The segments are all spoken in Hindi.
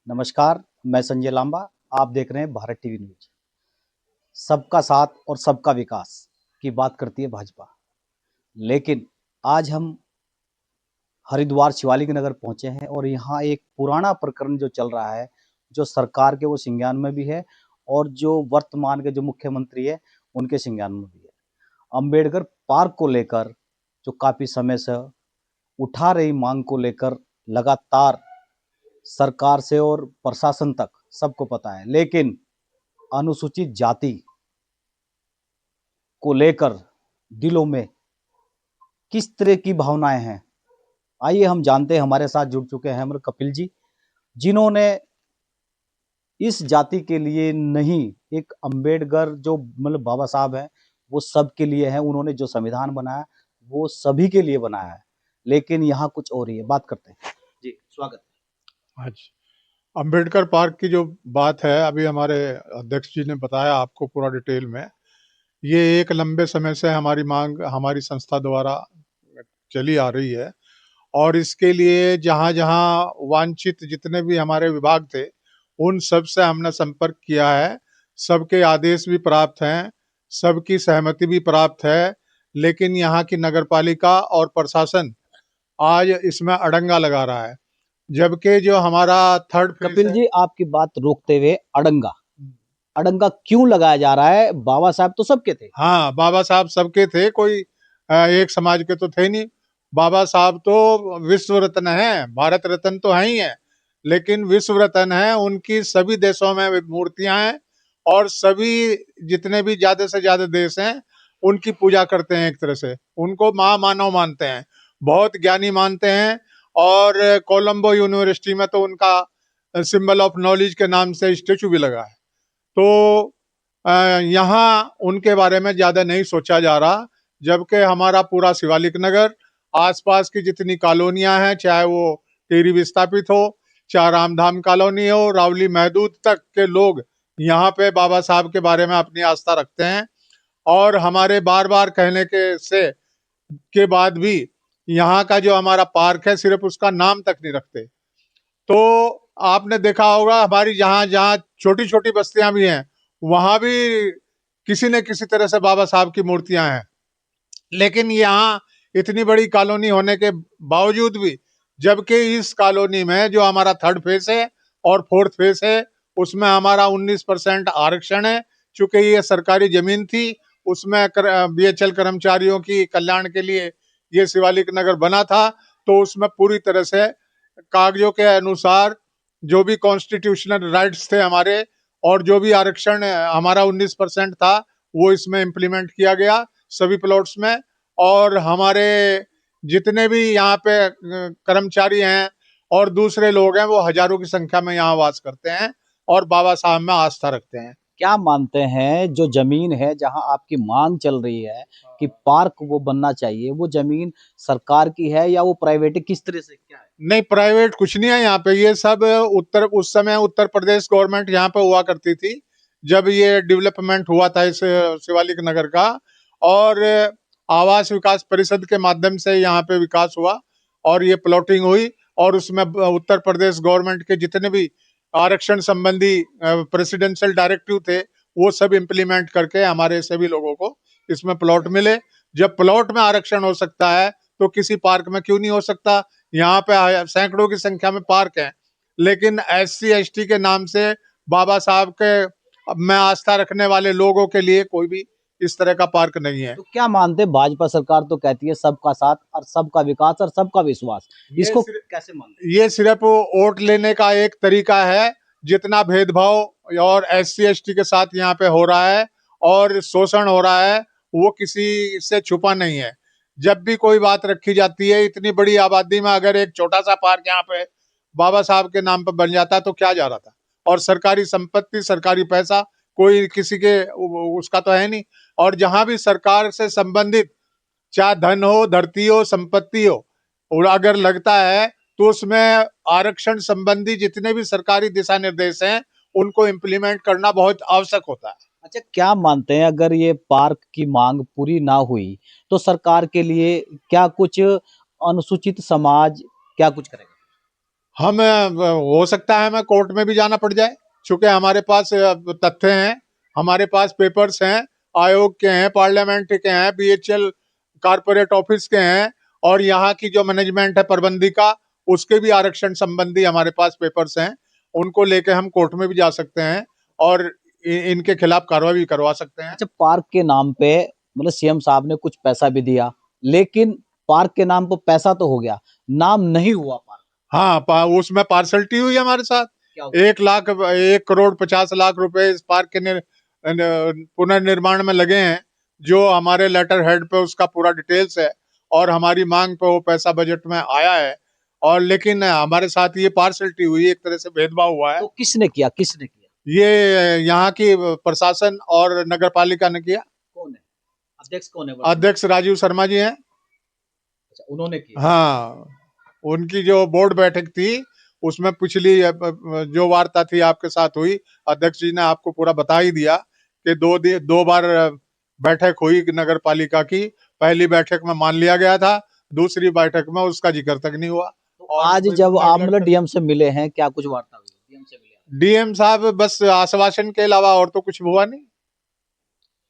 नमस्कार, मैं संजय लांबा। आप देख रहे हैं भारत टीवी न्यूज। सबका साथ और सबका विकास की बात करती है भाजपा, लेकिन आज हम हरिद्वार शिवालिक नगर पहुंचे हैं और यहाँ एक पुराना प्रकरण जो चल रहा है, जो सरकार के वो संज्ञान में भी है और जो वर्तमान के जो मुख्यमंत्री है उनके संज्ञान में भी है। अंबेडकर पार्क को लेकर जो काफी समय से उठा रही मांग को लेकर लगातार सरकार से और प्रशासन तक सबको पता है, लेकिन अनुसूचित जाति को लेकर दिलों में किस तरह की भावनाएं हैं, आइए हम जानते हैं। हमारे साथ जुड़ चुके हैं हमारे कपिल जी, जिन्होंने इस जाति के लिए नहीं, एक अंबेडकर जो मतलब बाबा साहब हैं वो सबके लिए है। उन्होंने जो संविधान बनाया वो सभी के लिए बनाया है, लेकिन यहाँ कुछ और ही है। बात करते हैं जी, स्वागत है। आज अंबेडकर पार्क की जो बात है, अभी हमारे अध्यक्ष जी ने बताया आपको पूरा डिटेल में। ये एक लंबे समय से हमारी मांग हमारी संस्था द्वारा चली आ रही है और इसके लिए जहाँ जहाँ वांछित जितने भी हमारे विभाग थे उन सब से हमने संपर्क किया है। सबके आदेश भी प्राप्त हैं, सबकी सहमति भी प्राप्त है, लेकिन यहाँ की नगरपालिका और प्रशासन आज इसमें अड़ंगा लगा रहा है। जबकि जो हमारा थर्ड फेज कपिल जी, आपकी बात रोकते हुए, अड़ंगा अड़ंगा क्यों लगाया जा रहा है? बाबा साहब तो सबके थे। हाँ, बाबा साहब सबके थे, कोई एक समाज के तो थे नहीं। बाबा साहब तो विश्व रत्न है, भारत रत्न तो है ही है, लेकिन विश्व रत्न है। उनकी सभी देशों में मूर्तियां हैं और सभी जितने भी ज्यादा से ज्यादा देश हैं उनकी पूजा करते हैं। एक तरह से उनको महामानव मानते हैं, बहुत ज्ञानी मानते हैं। और कोलंबो यूनिवर्सिटी में तो उनका सिंबल ऑफ नॉलेज के नाम से स्टेचू भी लगा है। तो यहाँ उनके बारे में ज्यादा नहीं सोचा जा रहा, जबकि हमारा पूरा शिवालिक नगर, आसपास की जितनी कॉलोनियां हैं, चाहे वो टेरी विस्थापित हो, चाहे रामधाम कॉलोनी हो, रावली महदूद तक के लोग यहाँ पे बाबा साहब के बारे में अपनी आस्था रखते हैं। और हमारे बार बार कहने के बाद भी यहाँ का जो हमारा पार्क है सिर्फ उसका नाम तक नहीं रखते। तो आपने देखा होगा हमारी जहाँ जहाँ छोटी छोटी बस्तियां भी हैं वहां भी किसी न किसी तरह से बाबा साहब की मूर्तियां हैं। लेकिन यहाँ इतनी बड़ी कॉलोनी होने के बावजूद भी, जबकि इस कॉलोनी में जो हमारा थर्ड फेस है और फोर्थ फेस है उसमें हमारा 19% आरक्षण है। चूंकि ये सरकारी जमीन थी, उसमें बीएचएल कर्मचारियों की कल्याण के लिए ये शिवालिक नगर बना था, तो उसमें पूरी तरह से कागजों के अनुसार जो भी कॉन्स्टिट्यूशनल राइट्स थे हमारे और जो भी आरक्षण हमारा 19% था वो इसमें इम्प्लीमेंट किया गया सभी प्लॉट्स में। और हमारे जितने भी यहाँ पे कर्मचारी हैं और दूसरे लोग हैं वो हजारों की संख्या में यहाँ वास करते हैं और बाबा साहब में आस्था रखते हैं। क्या मानते हैं, जो जमीन है जहां आपकी मांग चल रही है कि पार्क वो बनना चाहिए, वो जमीन सरकार की है या वो प्राइवेट है? किस तरह से क्या है? नहीं, प्राइवेट कुछ नहीं है यहाँ पे। ये सब उस समय उत्तर प्रदेश गवर्नमेंट यहाँ पे हुआ करती थी जब ये डेवलपमेंट हुआ था इस शिवालिक नगर का। और आवास विकास परिषद के माध्यम से यहाँ पे विकास हुआ और ये प्लॉटिंग हुई और उसमें उत्तर प्रदेश गवर्नमेंट के जितने भी आरक्षण संबंधी प्रेसिडेंशियल डायरेक्टिव थे वो सब इम्प्लीमेंट करके हमारे सभी लोगों को इसमें प्लॉट मिले। जब प्लॉट में आरक्षण हो सकता है तो किसी पार्क में क्यों नहीं हो सकता? यहाँ पे सैकड़ों की संख्या में पार्क हैं, लेकिन एससी एसटी के नाम से बाबा साहब के में आस्था रखने वाले लोगों के लिए कोई भी इस तरह का पार्क नहीं है। तो क्या मानते हैं, भाजपा सरकार तो कहती है सबका साथ और सबका विकास और सबका विश्वास, इसको कैसे मानते हैं? ये सिर्फ वोट लेने का एक तरीका है। जितना भेदभाव और एससी एसटी के साथ यहाँ पे हो रहा है और शोषण हो रहा है वो किसी से छुपा नहीं है। जब भी कोई बात रखी जाती है, इतनी बड़ी आबादी में अगर एक छोटा सा पार्क यहाँ पे बाबा साहब के नाम पर बन जाता तो क्या जा रहा था? और सरकारी संपत्ति, सरकारी पैसा कोई किसी के उसका तो है नहीं। और जहां भी सरकार से संबंधित चाहे धन हो, धरती हो, संपत्ति हो, और अगर लगता है तो उसमें आरक्षण संबंधी जितने भी सरकारी दिशा निर्देश हैं उनको इम्प्लीमेंट करना बहुत आवश्यक होता है। अच्छा, क्या मानते हैं, अगर ये पार्क की मांग पूरी ना हुई तो सरकार के लिए क्या कुछ अनुसूचित समाज क्या कुछ करेगा? हम हो सकता है हमें कोर्ट में भी जाना पड़ जाए, चूंकि हमारे पास तथ्य हैं, हमारे पास पेपर्स हैं, आयोग के हैं, पार्लियामेंट के हैं, बीएचएल कारपोरेट ऑफिस के हैं, और यहाँ की जो मैनेजमेंट है प्रबंधिका, उसके भी आरक्षण संबंधी हमारे पास पेपर्स हैं। उनको लेके हम कोर्ट में भी जा सकते हैं और इनके खिलाफ कार्रवाई भी करवा सकते हैं। अच्छा, पार्क के नाम पे मतलब सीएम साहब ने कुछ पैसा भी दिया, लेकिन पार्क के नाम पर पैसा तो हो गया, नाम नहीं हुआ पार्क। हाँ, उसमें पार्सलिटी हुई हमारे साथ। क्या हुआ? 1,50,00,000 रुपए इस पार्क के पुनर्निर्माण में लगे हैं, जो हमारे लेटर हेड पे उसका पूरा डिटेल्स है, और हमारी मांग पे वो पैसा बजट में आया है, और लेकिन हमारे साथ ये पार्सलिटी हुई, एक तरह से भेदभाव हुआ है। तो किसने किया, किसने किया? ये यहाँ की प्रशासन और नगर पालिका ने किया। कौन है अध्यक्ष, कौन है? अध्यक्ष राजीव शर्मा जी हैं। अच्छा, उन्होंने किया। हाँ, उनकी जो बोर्ड बैठक थी, उसमें पिछली जो वार्ता थी आपके साथ हुई, अध्यक्ष जी ने आपको पूरा बता ही दिया कि दो बार बैठक हुई नगर पालिका की। पहली बैठक में मान लिया गया था, दूसरी बैठक में उसका जिक्र तक नहीं हुआ। तो आज जब आप मतलब डीएम से मिले हैं, क्या कुछ वार्ता हुई डीएम से मिले? डीएम साहब बस आश्वासन के अलावा और तो कुछ हुआ नहीं।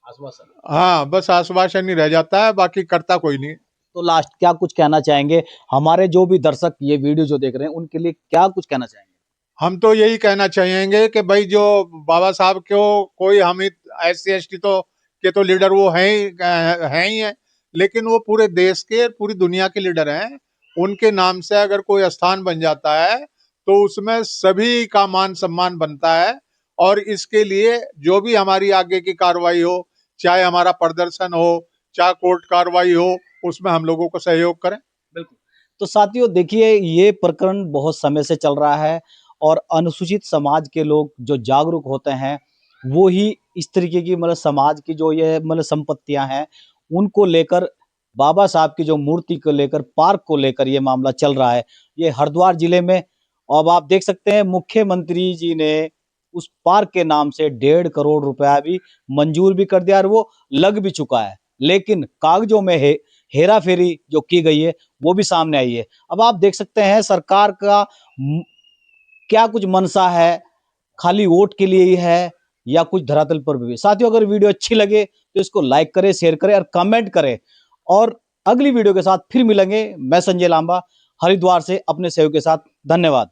आश्वासन? हाँ, बस आश्वासन ही रह जाता है, बाकी करता कोई नहीं। तो लास्ट क्या कुछ कहना चाहेंगे हमारे जो भी दर्शक ये वीडियो जो देख रहे हैं, उनके लिए क्या कुछ कहना चाहेंगे? हम तो यही कहना चाहेंगे कि भाई जो बाबा साहब को कोई हम SC ST तो लीडर वो हैं ही हैं, लेकिन वो पूरे देश के, पूरी दुनिया के लीडर हैं। उनके नाम से अगर कोई स्थान बन जाता है तो उसमें सभी का मान सम्मान बनता है, और इसके लिए जो भी हमारी आगे की कार्रवाई हो, चाहे हमारा प्रदर्शन हो, चाहे कोर्ट कार्रवाई हो, उसमें हम लोगों को सहयोग करें। बिल्कुल। तो साथियों देखिए, ये प्रकरण बहुत समय से चल रहा है, और अनुसूचित समाज के लोग जो जागरूक होते हैं, वो ही इस तरीके की मतलब समाज की जो ये मतलब संपत्तियां हैं, उनको लेकर, बाबा साहब की जो मूर्ति को लेकर, पार्क को लेकर ये मामला चल रहा है। ये हरिद्वार जिले में, अब आप देख सकते हैं मुख्यमंत्री जी ने उस पार्क के नाम से 1.5 करोड़ रुपया भी मंजूर भी कर दिया, और वो लग भी चुका है, लेकिन कागजों में हेरा फेरी जो की गई है वो भी सामने आई है। अब आप देख सकते हैं सरकार का क्या कुछ मनसा है, खाली वोट के लिए ही है या कुछ धरातल पर भी। साथियों, अगर वीडियो अच्छी लगे तो इसको लाइक करें, शेयर करें और कमेंट करें, और अगली वीडियो के साथ फिर मिलेंगे। मैं संजय लांबा, हरिद्वार से अपने सहयोग के साथ। धन्यवाद।